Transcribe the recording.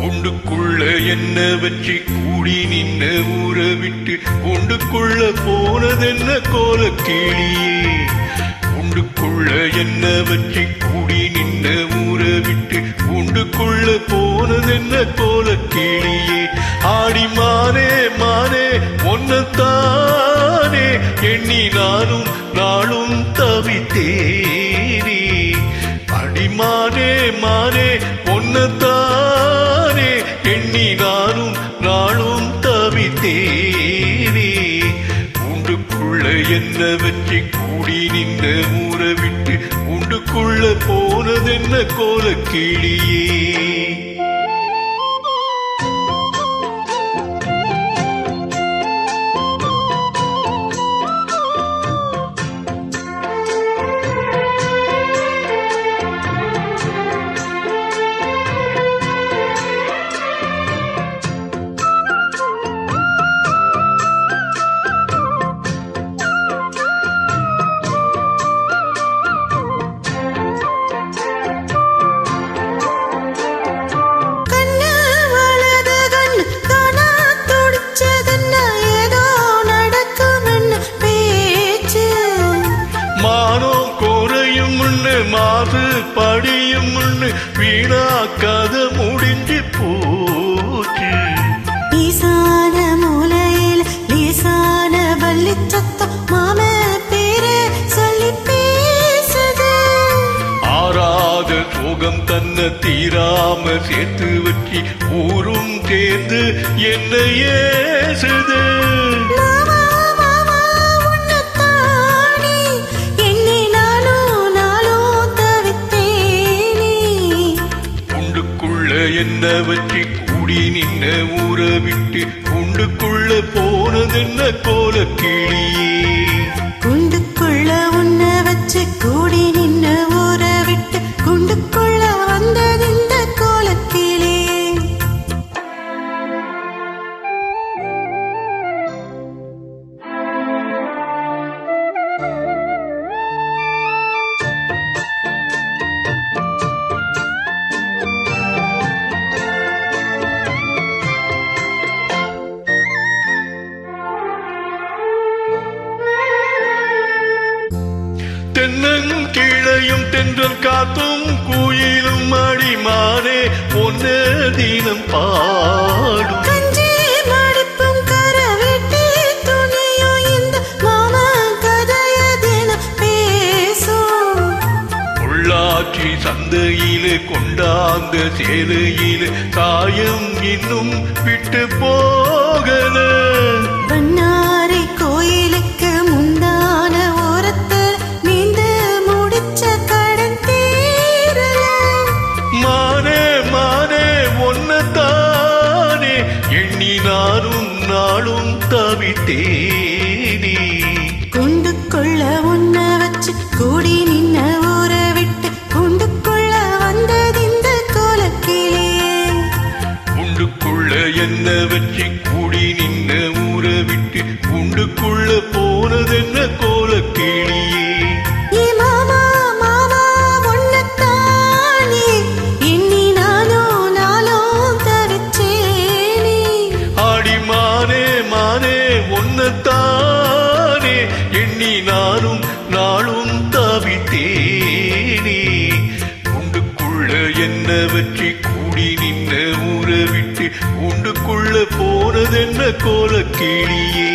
உண்டுக்குள்ள என்ன வச்சு கூடி நின்ன ஊற விட்டு உண்டுக்குள்ள போனதென்ன கோல கிளியே. உண்டுக்குள்ள என்ன வச்சு கூடி நின்ன ஊற விட்டு உண்டுக்குள்ள போனதென்ன கோல கிளியே. ஆடி மானே மானே ஒன்னத்தானே எண்ணி நானும் நாளும் தவித்தேனே. அடிமானே மானே ஒன்னத்தானே எண்ணி நானும் நாளும் தவித்தேனே. உண்டுக்குள்ள என்ன வச்சு கூடி நின்ன ஊற விட்டு உண்டுக்குள்ள போனதென்ன கோல கிளியே. மாசு படியும் முன்னு வீணா கதை முடிஞ்சு போச்சு. ஈசான மூலையில் ஈசான வள்ளி சத்தம் மாம பேரே சொல்லி பேசுது. ஆறாத சோகம் தன்னை தீராம சேர்த்து வச்சு ஊரும் சேர்ந்து என்ன ஏசுது. என்ன வச்சு கூடி நின்ன ஊற விட்டு குண்டுக்குள்ள போனதென்ன கோல கிளியே. குண்டுக்குள்ள உன்ன வச்சு கூடி நின்ன ஊற விட்டு குண்டுக்குள்ள வந்தது இந்த கோல கிளியே. தென்னங்கிளையும் தென்றல் காத்தும் குயிலும் அடிமானே பொன்ன தினம் பாடும். கஞ்சி மடிப்பும் கரவெட்டி துணியும் இந்த மாமா கதைய தினம் பேசும். உள்ளாட்சி சந்தையிலே கொண்டாந்த சேலையிலே சாயம் இன்னும் விட்டு போகல. பண்ணாரி கோயிலுக்கு முந்தான ஓரத்தில் நீந்து முடிச்ச கடன் தீரல. மானே மானே ஒன்னத்தானே எண்ணி நானும் நாளும் தவித்தேனே. குண்டுக்குள்ள உன்ன வச்சு கூடி நின்ன ஊற விட்டு குண்டுக்குள்ள வந்தது இந்த கோல கிளியே. உண்டுக்குள்ள என்ன வச்சு கூடி நின்ன ஊற விட்டு உண்டுக்குள்ள போனதென்ன கோல கிளியே. மாமா மாமா ஒன்னத்தானே எண்ணி நானும் நாளும் தவிச்சேனே. ஆடி மானே மானே ஒன்னத்தானே எண்ணி நானும் நாளும் தவித்தேனே. உண்டுக்குள்ள என்ன வச்சு கூடி நின்ன ஊற விட்டு உண்டுக்குள்ள போனதென்ன கோல கிளியே.